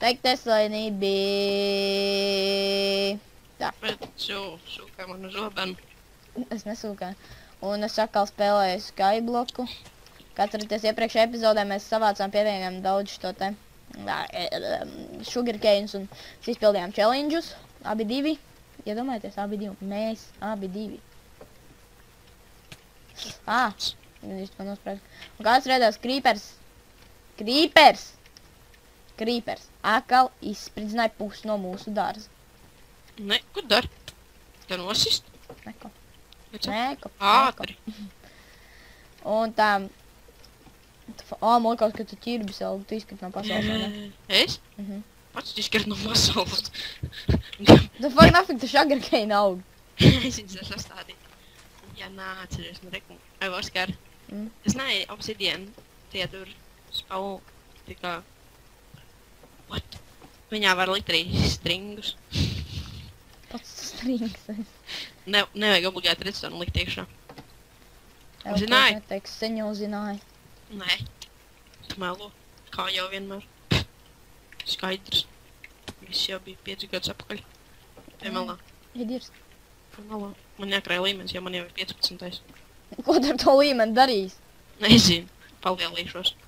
Take this, I need be... Tā. Bet sūkā manu zobenu. Es nesūkāju. Un es atkal spēlēju Skybloku. Kā atceraties, iepriekšējā epizodē mēs savācām pietiekami daudz šo te sugarcanes un izpildījām challenge'us. Abi divi. Iedomājieties, abi divi. Mēs abi divi. Viņš man nosprāst. Un kāds redzēs Creepers. Akal izspridzināja pusi no mūsu dārza. Ne, ko dari? Tev nosist? Neko. Neko. Ātri. Un tā... Man kaut kā tu ķirbis jau, tu izskati no pasaules, vai ne? Es? Pats tu izskati no pasaules. The fuck nafik tu sugarcane aug? Es viņus sastādīju. Jā, atceries, man reku. Ai, Oskar. Es neeju obsidian. Tie tur spau. Tikā... What? Viņā var likt arī stringus. Pats strings. Nevajag obligāti redstone likt iekšā. Zināji? Neteiks, sen jau zināji. Nē. Tu melo. Kā jau vienmēr. Skaidrs. Viss jau bija 5 gadus apakaļ. Te melā. Iedirs. Te melā. Man jākrāja līmenis, jo man jau ir 15. Ko tu ar to līmeni darīs? Nezinu. Palielīšos.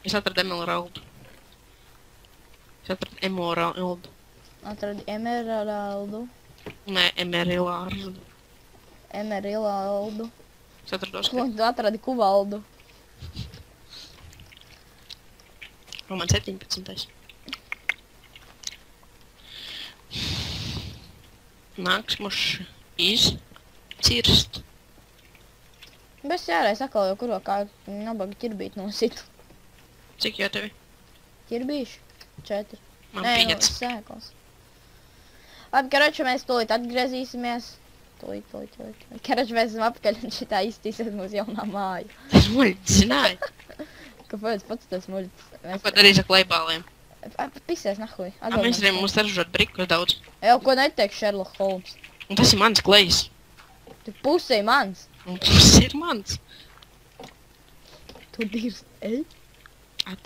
Es atradu emeraldu. Atradi emeraldu. Nē, emerilārdu. Emerilārdu. Es atradu Ko tu atradi kuvaldu? Un man 17. Nāks mums izcirst. Bez jāreiz atkal jau kuro kā nabaga ķirbīt nositu. Cik jau tevi? Ķirbīši? 4. Man Nē, 5. sēkls. Labi, karaču mēs tūlīt atgriezīsimies. Tūlīt. Karaču mēs esam apakaļ un šitā iztīsies mūsu jaunā māja. Tas muļķis, zināji? Kāpēc pats tas muļķis? Ko darīs ar klejbāliem? Pisies nahuj. Mēs varam mums saražot brikus daudz. Jau, ko neteiks Sherlock Holmes? Un tas ir mans klejs. Tu pusē mans. Un tas ir mans. Tu dirst, ej?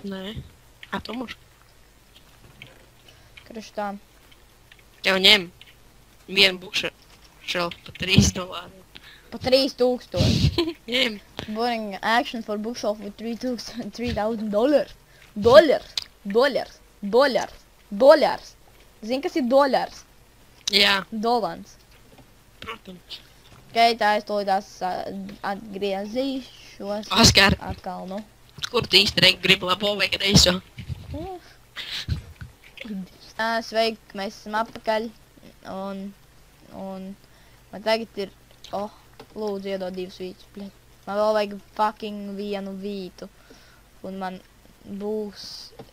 Nē. Atomur. Karaču tā. Tev ņem. Vienu bukšu šel pa $3. Pa 3000. Ņem. Boring action for bookshelf with $3,000. Dollars. Zini, kas ir dollars? Jā. Dolans. Protams. Okay, tā es tūlītās atgriezīšos. Oskar. Atkal, nu. Kur tu īsti reik gribi labo vai reiso? Sveiki, mēs esam apakaļ. Un man tagad ir... lūdzu iedod 2 vītus, bļet. Man vēl vajag fucking 1 vītu. Un man būs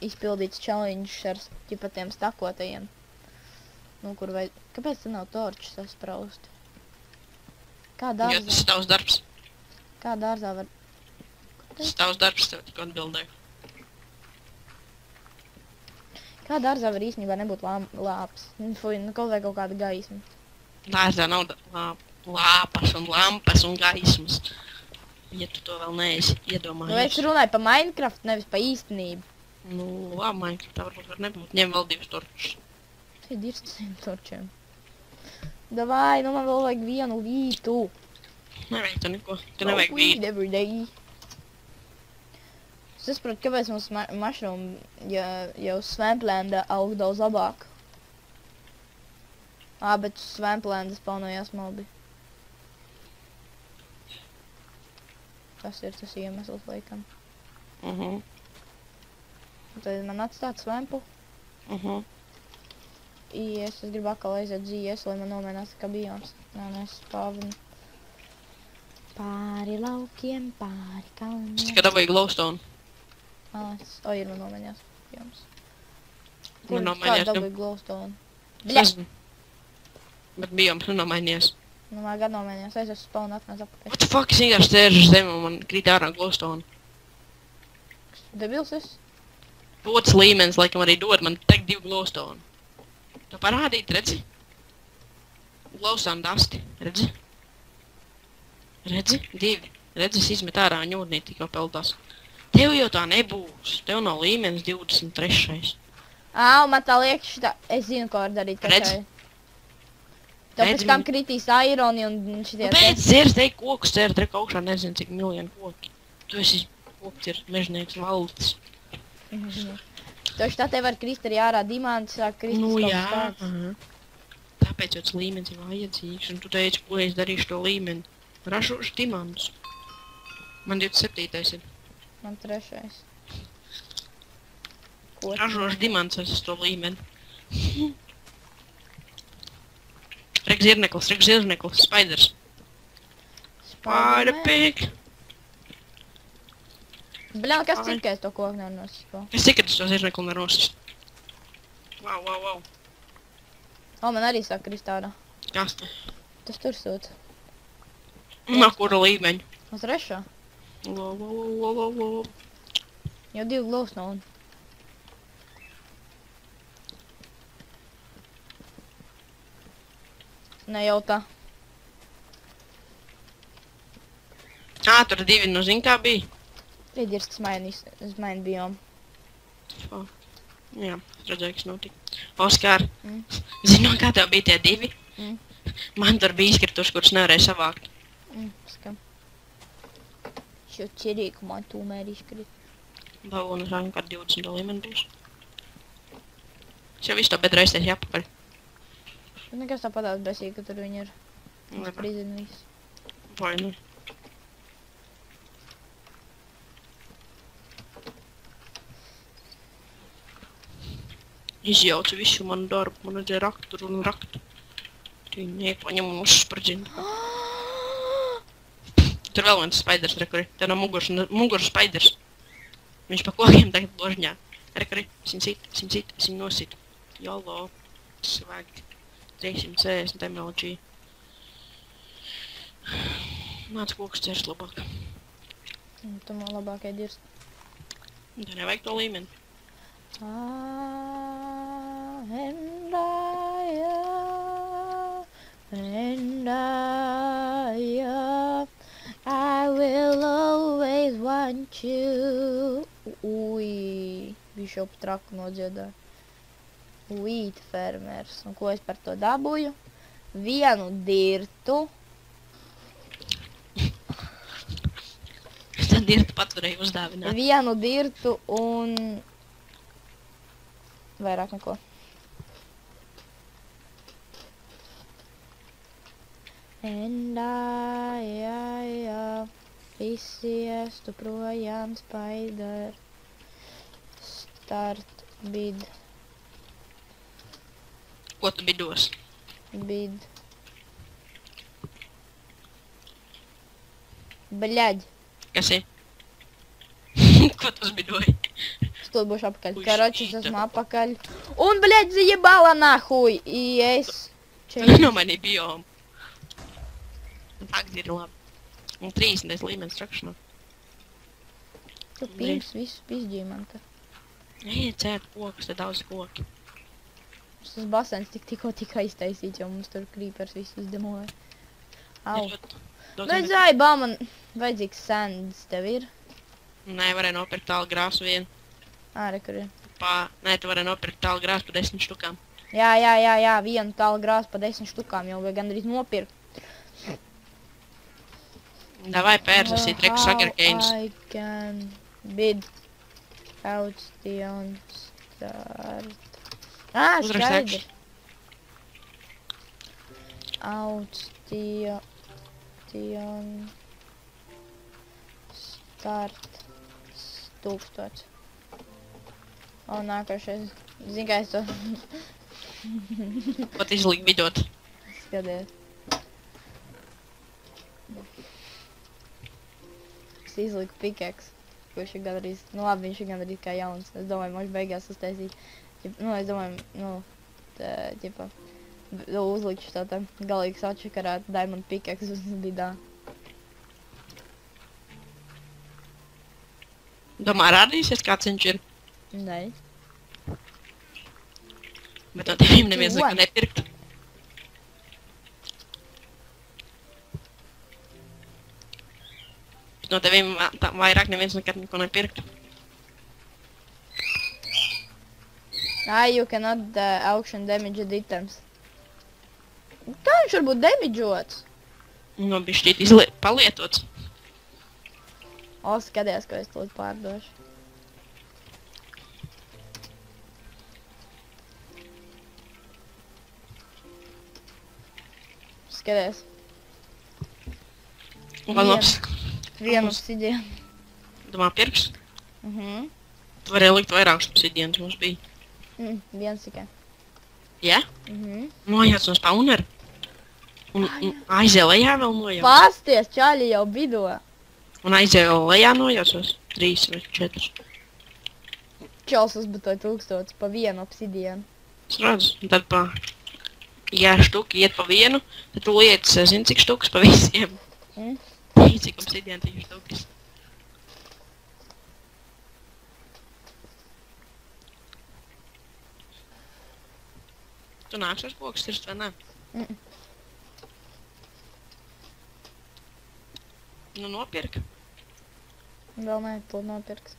izpildīts challenge ar ķipatiem stakotajiem. Nu, kur vai... Kāpēc te nav torčs sasprausti? Kā Jo dārzā? tas ir tavs darbs. Kā dārzā var... Tas ir tavs darbs, tev tik atbildēju. Kā dārzā var īstenībā nebūt lāpas? Fuj, nu kaut vai kaut kāda gaisma. Dārzā nav lāpas un lampas un gaismas. Ja tu to vēl neesi Nu, es iedomājies. runāju pa Minecraft, nevis pa īstenību. Nu, labi, Minecraftā varbūt var nebūt. Ņem vēl 2 torčus. Tie dirst 100 torčiem. Davai, nu man vēl vajag 1 vītu. Nevajag tu neko. Tu nevajag vītu. Every day. Es saprotu, kāpēc mums mushroom jau Swamplandā aug daudz labāk. Bet uz Swamplandā spawnojās mobi. Tas ir tas iemesls, laikam. Tad man atstāt Swampu. Es gribu atkal aiziet GS, lai man nomainās kā bioms. Nē, es spāvinu. Pāri laukiem, pāri kalniem. Es tikai dabūju glowstone. Ir man nomainās bioms. Man nomainījās, Kā dabūju glowstone? Es nezinu. Bet bioms nenomainījās. Nu, man gan nomainījās, es esmu spawn atnāc apakaļ. What the fuck, es vienkārši sēžu uz zemi un man krīt ārā glowstone. Debils es? Otrs līmenis, laikam arī dod man tek 2 glowstone. Tu parādīt, redzi? Glowstone dasti, redzi? Redzi? 2. Redzi, es izmet ārā un ūdnī tikko peldās. Tev jau tā nebūs. Tev nav līmenis 23. Ā, un man tā liekas šitā, es zinu, ko var darīt Redz? pašai. Tev Redz pēc kam viņu. kritīs aironi un šitie Nu, beidz dzērs, te kokus dzērt, te augšā nezinu, cik miljonu koki. Tu esi koks ir mežnieks valsts. Tev šitā te var krist arī ārā dimants, sāk krist Nu, kaut jā. kas tāds. Aha. Tāpēc jau tas līmenis ir vajadzīgs, un tu teici, ko es darīšu to līmeni. Ražošu dimantus. Man 27. ir. Man 3. Ko? Ražošu dimantus es to līmeni. Rek zirneklis, spaiders. Spider pig. Bļā, kas cik, ka es to koku nevaru nosist? Es tikai to zirnekli nevaru nosist. Wow. O, man arī sāk krist ārā. Kas te? Tas tur sūta. No kura līmeņa? Uz 3. Lo. Jau 2 glūs nav. Ne jau tā. Ā, tur 2 no zin kā bija? Rīdirsts maini biomu. Jā, es redzēju, kas notika. Oskar, Mm. zini, no kā tev bija tie 2? Mm. Man tur bija izkrituši, kurus nevarēja savākt. Skam. Šo čirīku man tūmēr izkrit. Balonu žāņu kā 20 līmeni būs. Es jau visu to bedru aiztaisīju apakaļ. Nekas tā padās besīgi, ka tur viņi ir. Labi. Prizina visu. Vai nu? Izjaucu visu manu darbu, man vajadzēja rakt tur un rakt. Viņi nepaņem un uzspradzina. Tur vēl viens spaiders, rekuri. Te no muguras spaiders. Viņš pa kokiem tagad ložņā. Rekuri, sin nosit. Jolo. Svag. 360 MLG. Nāc kokus cers labāk. Tu man labākai dirst. Tā nevajag to līmeni. I will always want you. Ui, viņš jau traku nodziedāja. Wheat fermers. Un ko es par to dabūju? Vienu dirtu. Es tad dirtu paturēju uzdāvināt. Vienu dirtu un... vairāk neko. Visi iestu projām spider. Start bid. Ko tu bidos? Bid. Bļaģ. Kas ir? Ko tu uzbidoji? Es to būšu apakaļ. Puiši, Karoči, es šita. esmu apakaļ. Un, bļaģ, zajebala nahuj. I es... Nomainīja biomu. Tagad ir labi. Un 30 līmenis rakšanā. Tu pīms visu pizģīju man te. Ejiet cērt kokus, te daudz koki. Tas basens tikko iztaisīts, jo mums tur creepers visu izdemolē. Au. Vajadzēja, bā, man vajadzīgs sands tev ir. Nē, varēja nopirkt tālu grāsu vienu. Āre, kur ir. Nē, tu varēja nopirkt tālu grāsu pa 10 štukām. Jā, vienu tālu grāsu pa 10 štukām jau vajag gandrīz nopirkt. Davai pērsasīt, reku sugarcanes. I can bid out the on start. Uzrakst Skaidri. Out the on start 1000. O, nākošais. Zini, kā es to Pat izlīgi vidot. skaties. Es izliku pikeks, kurš ir gandrīz, nu labi, viņš ir gandrīz kā jauns. Es domāju, možda beigās uztaisīt. Nu, es domāju, nu, ķipa, uzlikšu tā tā galīgs atšakarāt diamond pikeks uz bidā. Domā, rādīsies, kāds viņš ir? Nē. Bet no tevīm neviens neko nepirkt. Bet no teviem vairāk neviens nekad neko nepirkt. You cannot auction damaged items. Kā viņš var būt damageots? No bišķīt palietots. Skaties, ko es tūlīt pārdošu. Skaties. Vai labs? Vienu obsidienu. Domā pirks? Tu varēji likt vairākus obsidienus mums bija. Viens tikai. Jā? Nojāc no spawneru. Un aizēja lejā vēl nojauc. Pasties, čaļi jau bido. Un aizēja lejā nojaucos. 3 vai 4. Čals uzbatoja 1000 pa vienu obsidienu. Es redzu. Un tad ja štuki iet pa vienu, tad tu lietas, zini, cik štukas pa visiem. Cik obsidienu tik štukas. Tu nāc ar kokus tirst, vai ne? Nu, nopirka. Vēl nē, to nopirks.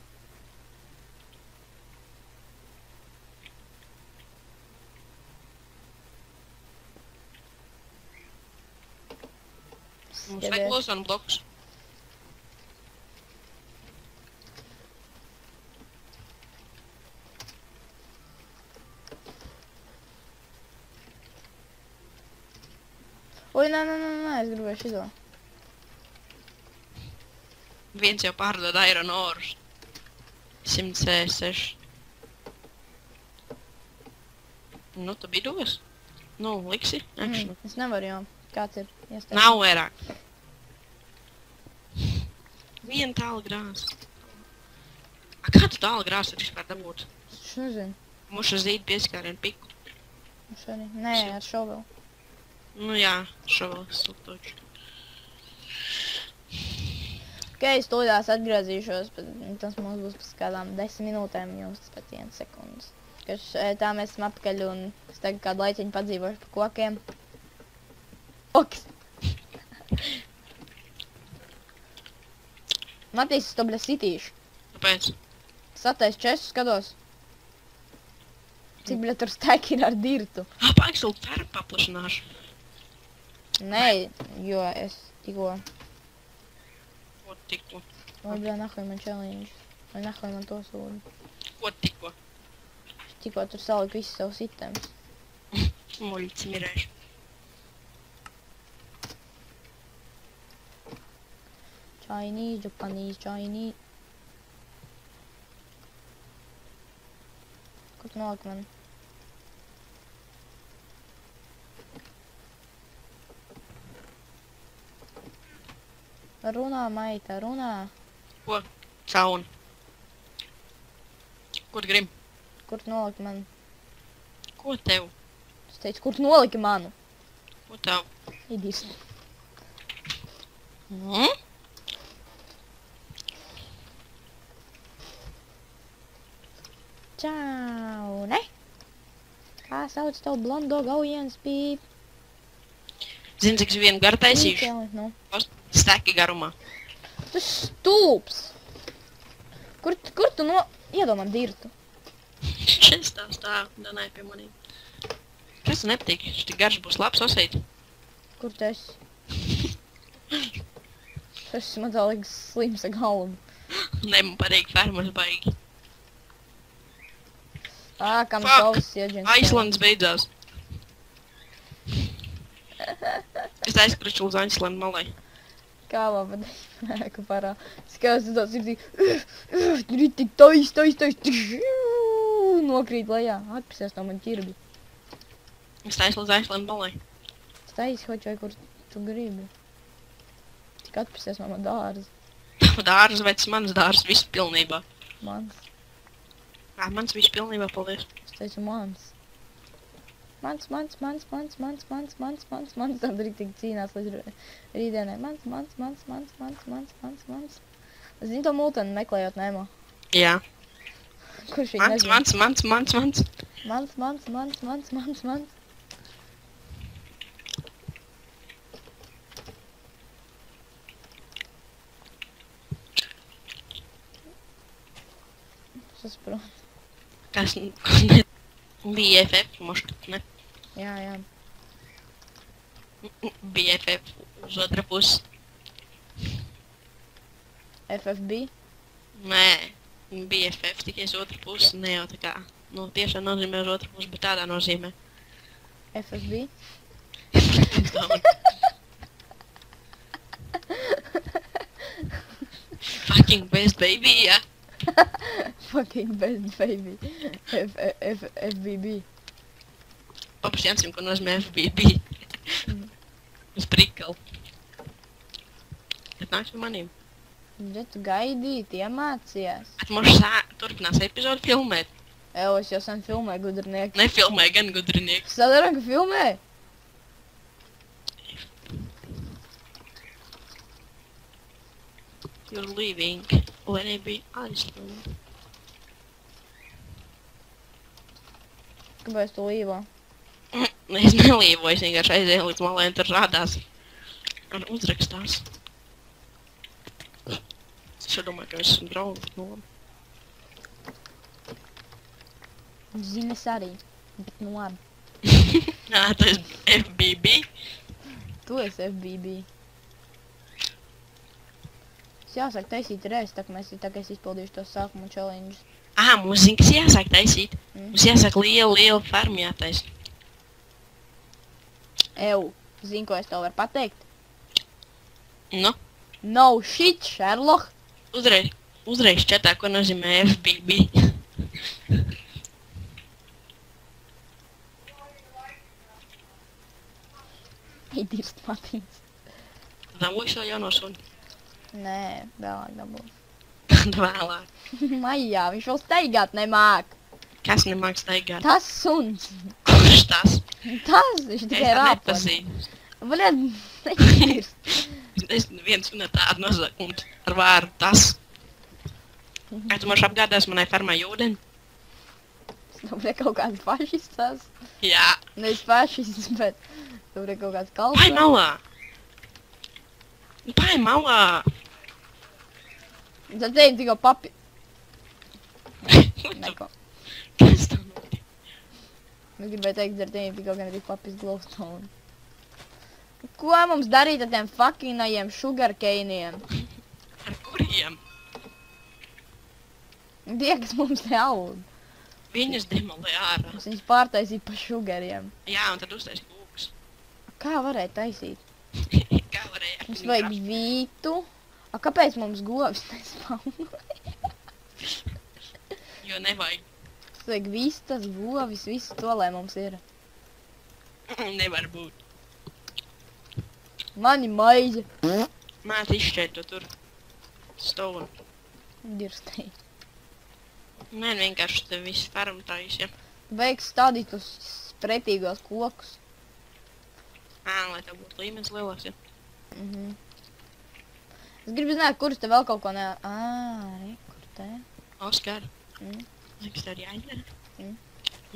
Mums vajag glowstone blokus. Oi, nē, es gribēju šito. Viens jau pārdod iron orus. 106. Nu, tu bidos? Nu, liksi? Es nevaru jau. Kāds ir iestājas? Nav vairāk. Viena tāla grāsa. Kā tu tāla grāsa var vispār dabūt? Es nezinu. Muša zīd pieskārienu piku. Nē, ar šovelu. Nu jā, šovelis sliktoči. Es tūdās atgriezīšos, bet tas mums būs pēc kādām 10 minūtēm, jums tas pat 1 sekundes. Tā mēs esam apakaļ un es tagad kādu laiciņu padzīvošu pa kokiem. Koks! Matīs, es to bļa sitīšu. Kāpēc? Es attaisu čestu, skatos. Cik bļa tur steki ir ar dirtu. Paiks vēl fermu paplašināšu. Nē, jo es tikko... Ko tikko? Vai bļa, nahuj man challenge. Vai nahuj man to sūdu. Ko tikko? Es tikko tur saliku visus savus items. Muļķis mirēšu. Chinese, Japanese, Chinese. Kur tu noliki mani? Runā, maita, runā. Ko? Cauni. Kur grib? Kur tu noliki mani? Ko tev? Es teicu, kur tu noliki manu? Ko tev? Idīs. Čau, ne? Kā sauc tev blondo gaujienas pīp? Zini, cik es vienu garu taisīšu? Nu. Steki garumā. Tu stūps! Kur tu iedomā dirtu? Šis tā stāv, Danai pie manīm. Kas tu nepatīk? Šis tik garš būs labs osīt. Kur tu esi? Es esmu tā liekas slims ar galvu. Ne, man patīk fermas baigi. Kam savas ieģins. Aislands beidzās. Es aizkruču uz Aislandu malai. Kā man patīk, parā. Skaties, tas ir tur ir tik tais. Nokrīt lejā. Atpasies no man ķirbi. Es taisu uz Aislandu malai. Es taisi hoķai, kur tu gribi. Tik atpasies no man dārza. Dārza, vai tas mans dārza viss pilnībā? Mans. Mans viss pilnībā, paldies. Es teicu mans. Mans. Tam drīk cīnās līdz rītdienai. Mans. Zini to multeni meklējot Nemo? Jā. Kurš viņa nezina? Mans. saprotu. Kas ne... BFF, может, ne? Jā, jā. BFF uz otra pusi. FFB? Nē, BFF tikai uz otru pusi, ne jau tā kā. Nu, tiešām nozīmē uz otru pusi, bet tādā nozīmē. FFB? Fucking best baby, jā. Fucking best baby. FBB. Paprasīsim, ko nozīmē FBB. Uz prikalu. Bet nāks pie manīm. Bet tu gaidīt, iemācies. Bet mums turpinās epizodu filmēt. Evo, es jau sen filmēju gudrinieki. Nefilmē gan gudrinieks. Sadaram, ka filmēju? You're leaving. Let it be Iceland. Kāpēc tu līvo? Es nelīvoju, es vienkārši aizēju līdz malē un tur rādās. Un uzrakstās. Es jau domāju, ka es esmu draugs no. Zini, es arī. Bet nu labi. Nā, tas FBB. Tu esi FBB. Es jāsāk taisīt reizi, tā kā es izpildīšu tos sākumu challenges. Ā, mums zin, kas jāsāk taisīt. Mums jāsāk lielu farmu jātais. Ew, zini, ko es tev varu pateikt? Nu, No shit, Sherlock! uzreiz čatā, ko nozīmē FBB. Idirst Matīns. Dabūju šo jauno suni. Nē, vēlāk dabūs. Kad vēlāk. Maijā, viņš vēl steigāt nemāk. Kas nemāk staigāt? Tas suns. Kurš tas? Tas, viņš Es tikai tā rāpon. nepazīstu. Bļed, nedirst. Es viens un tādu nosakumu ar vārdu tas. Kā tu marš apgādās manai farmai ūdeni? Tur ir kaut kāds fašists tas. Jā. Nevis fašists, bet tur ir kaut kāds Pai kalps. malā! Pai malā! Tad tevi tikko papi... Neko. Kas tam notiek? Es gribēju teikt, ar tevi tikko gan arī papis glowstone. Ko mums darīt ar tiem fuckinajiem sugarcaneiem? Ar kuriem? Tie, kas mums te aug. Viņus demolē ārā. Es viņus pārtaisīju pa sugariem. Jā, un tad uztaisi kūkus. Kā varēja taisīt? Kā varēja? Mums vajag vītu. A, kāpēc mums govis nespaunoja? Jo nevajag. Mums vajag vistas, govis, visu to, lai mums ir. Nevar būt. Mani maize. Māt izšķēt to tur. Stonu. Dirstēji. Nē, vienkārši te viss farmu taisi, ja. Vajag stādīt uz pretīgos kokus. Ā, lai tev būtu līmenis lielāks, ja. Es gribu zināt, kurš te vēl kaut ko ne... Ā, re, kur te? Oskar. Mm. Liekas, tev ir jāizdara. Mm.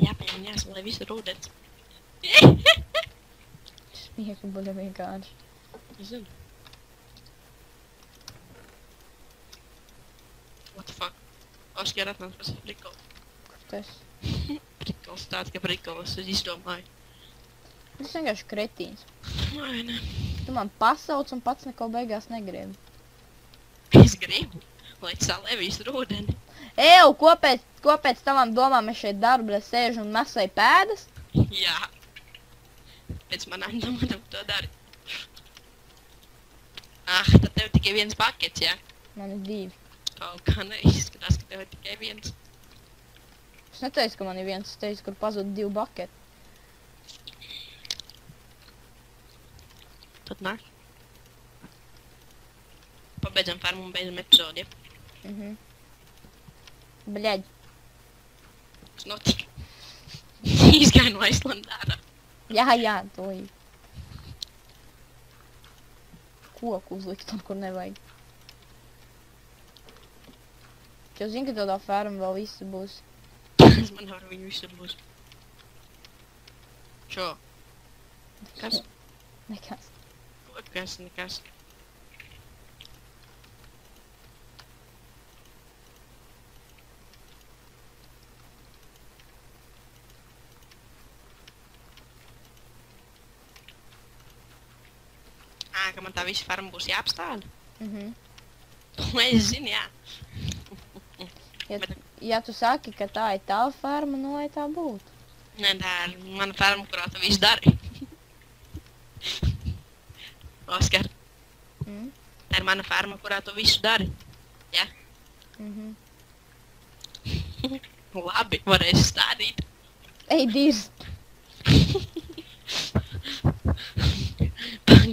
Jāpaņem jāsalē visu rūdens. Smieku buļa vienkārši. Es zinu. What the fuck? Oskar atnāc pēc prikolu. Kur tas? Prikols tāds, ka prikols es izdomāju. Tas vienkārši kretīns. Vai ne? Tu man pasauc un pats neko beigās negribi. Es gribu, lai salē visu rūdeni. Ew, ko pēc tavām domām es šeit daru, bet sēžu un mesēju pēdas? Jā. Pēc manām domām to dari. Ah, tad tev tikai viens pakets, jā? Man ir 2. Kaut kā neizskatās, ka tev ir tikai viens. Es neteicu, ka man ir viens, es teicu, kur pazūd 2 baketi. Tad nāk. Pabeidzam farmu un beidzam epizodi, ja? Bļaļ. Tas notika. Izgāja no Aislandā ārā. Jā, tūlīt. Koku uzlikt tur, kur nevajag. Čau zini, ka tādā ferma vēl visu būs. Es man varu viņu visur būs. Čo? Kas? Nekas. Kas? Nekas. ka man tā visa ferma būs jāapstāda? Mhm. Es zinu, jā. Ja tu saki, ka tā ir tava ferma, nu lai tā būtu. Nē, tā ir mana ferma, kurā tu visu dari. Oskar, Mm? tā ir mana ferma, kurā tu visu dari. Jā? Mhm. Labi, varēsi stādīt. Ej, dirst!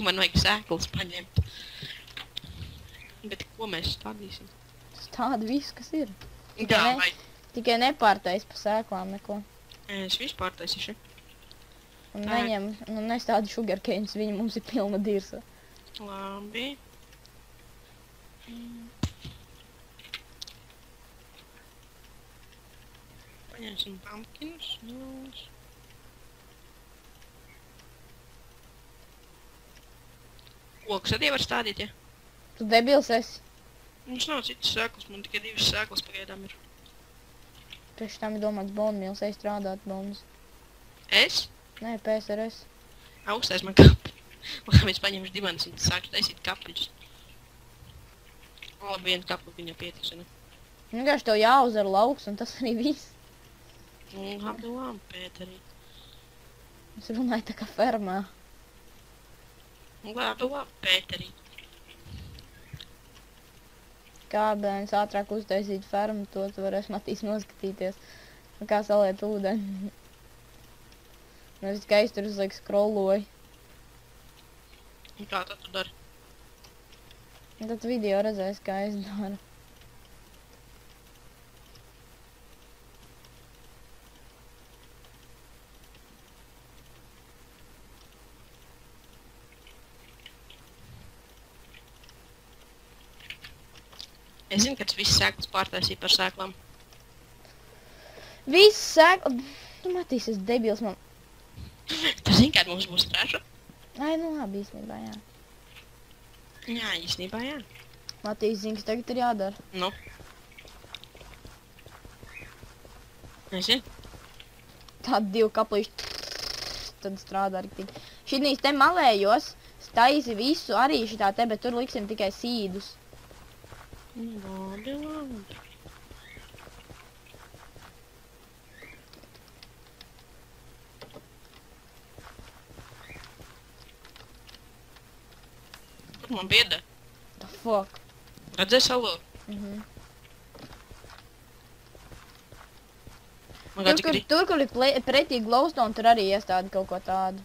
Man vajag sēklas paņemt. Bet ko mēs stādīsim? Stādi visu, kas ir. Jā, vai? Tikai nepārtais pa sēklām neko. Es visu pārtaisīšu. Un Tā. neņem, un nestādi sugarcanes, viņa mums ir pilna dirsa. Labi. Paņemsim pumpkinus. Kokus arī var stādīt, ja? Tu debils esi. Mums nav citas sēklas, man tikai 2 sēklas pagaidām ir. Priekš tam ir domāts bonmīls, ej strādāt bonus. Es? Nē, PSRS. Augstais man kapi. Labi, es paņemšu divanas un sākšu taisīt kapiņus. Labi, vienu kapu viņa pietiks, ne? Vienkārši tev jāuzar lauks, un tas arī viss. Labi, Pēterī. Es runāju tā kā fermā. Labi, Pēterī. Kā bērns ātrāk uztaisīt fermu, to tu varēsi Matīs noskatīties. Un kā saliet ūdeni. Nevis tikai es tur uzliek scrolloju. Un kā tad tu dari? Un tad video redzēs, kā es daru. Es zinu, ka tas viss sēklas pārtaisīja par sēklām. Viss sēkla... Tu Matīs, es debils man... Tu zini, kāda mums būs trešo? Ai, nu labi, īstenībā, jā. Jā, īstenībā, jā. Matīs zina, kas tagad ir jādara. Nu. Es zinu. Tādi 2 kaplīši... Tad strādā arī tik. Šitnīs te malējos, staisi visu arī šitā te, bet tur liksim tikai sīdus. Labi, labi. Kur man bieda? The fuck? Redzēji salu? Mhm. Man kā tik rīt. Tur, kur ir pretī glowstone, tur arī iestādi kaut ko tādu.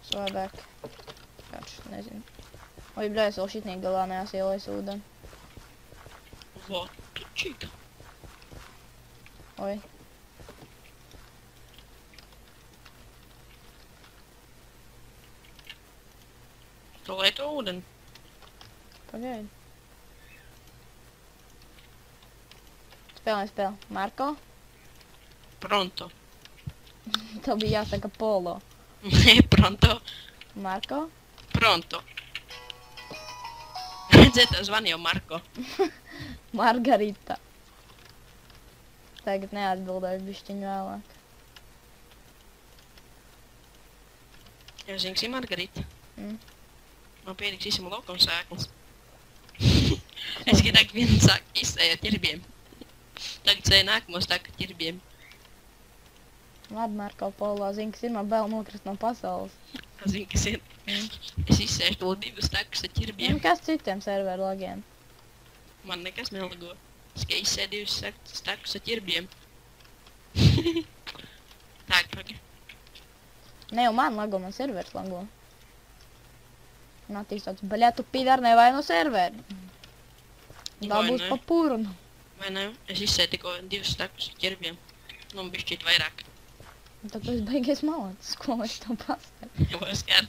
Svabēk. Kāds, nezinu. Oi, bļā, es vēl šitnī galā neesmu ielais ūdeni. Vatučīga. Oi. Tu lai to ūdeni. Pagaidi. Spēlē. Marko? Pronto. Tev bija jāsaka polo. Nē, pronto. Marko? Pronto. Redzēt, tev zvanīja Marko. Margarita. Tagad neatbildēju bišķiņu vēlāk. Jau zini, kas ir Margarita? Man pietiks visam laukam sēklas. Es gribētu vienu sāku izsējot ķirbiem. Tagad sēju nākamos tā kā ķirbiem. Labi, Marko Polo, zini, kas ir, man bail nokrist no pasaules. Zini, kas ir. Es izsēšu to 2 stakus ar ķirbiem. Kas citiem serveru logiem? Man nekas nelago. Es tikai izsēju 2 stakus ar ķirbiem. Tā, pagi. Ne jau man lago, man servers lago. Matīs tāds, baļā, tu pīdar nevaino serveri. Tā būs pa purnu. Vai ne? Es izsēju tikko 2 stakus ar ķirbiem. Nu, bišķīt vairāk. Un tad tu esi beigies malācis, ko es tev paskaru. Jau Oskar.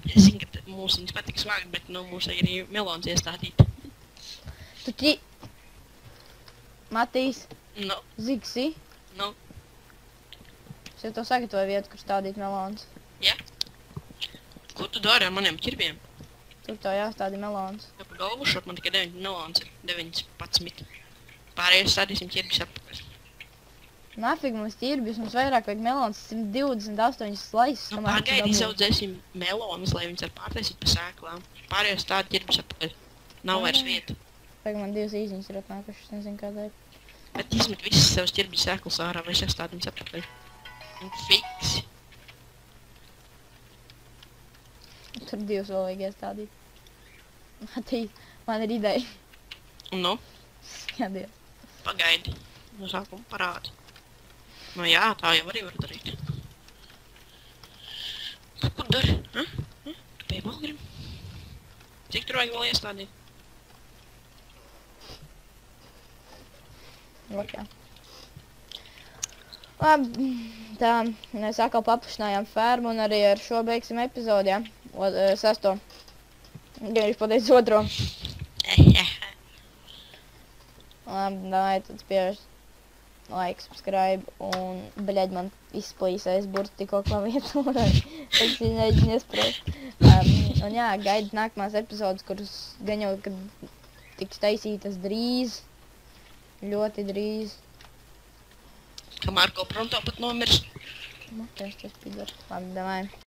Es zinu, ka mūs viņas patiks vākt, bet nu mūs arī melons iestādīt. Tu Matīs, Nu, ziksi? nu, Es jau tev sagatavoju vietu, kur stādīt melons. jā. Ko tu dari ar maniem ķirbiem? Tur tev jāstādi melons. Ja pa galvu šot man tikai 9 melons ir, 19. Pārējais stādīsim ķirbis atpakaļ. Nafig mums ķirbjus, mums vairāk vajag melons, 128 slices. Nu, pagaidi, izaudzēsim melonus, lai viņas var pārtaisīt pa sēklām. Pārējos tādi ķirbis atpakaļ. Nav vairs vieta. Tagad man 2 īziņas ir atnākušas, nezinu kādēļ. Bet izmet visas savas ķirbis sēklas ārā, vai sastād viņas atpakaļ. Un fiksi. Tur 2 vēl vajag iestādīt. Matīt, man ir ideja. Nu, Skaties. pagaidi. No sākuma parādi. Nu jā, tā jau arī var darīt. Ko dari? Tu pie vēl grib? Cik tur vajag vēl iestādīt? Ok. Labi, tā, mēs atkal paplašinājām fermu un arī ar šo beigsim epizodi, ja? 6. Gan viņš pateicis 2. Labi, davai, tad spiež like, subscribe un, bļaļ, man izplīsēs burts tikko klaviatūrai. Es viņu neģinu iesprast. Un jā, gaida nākamās epizodes, kuras gan jau, kad tiks taisītas drīz. Ļoti drīz. Kamēr ko pronto pat nomirst. Nu, tas pidar. Labi, davai.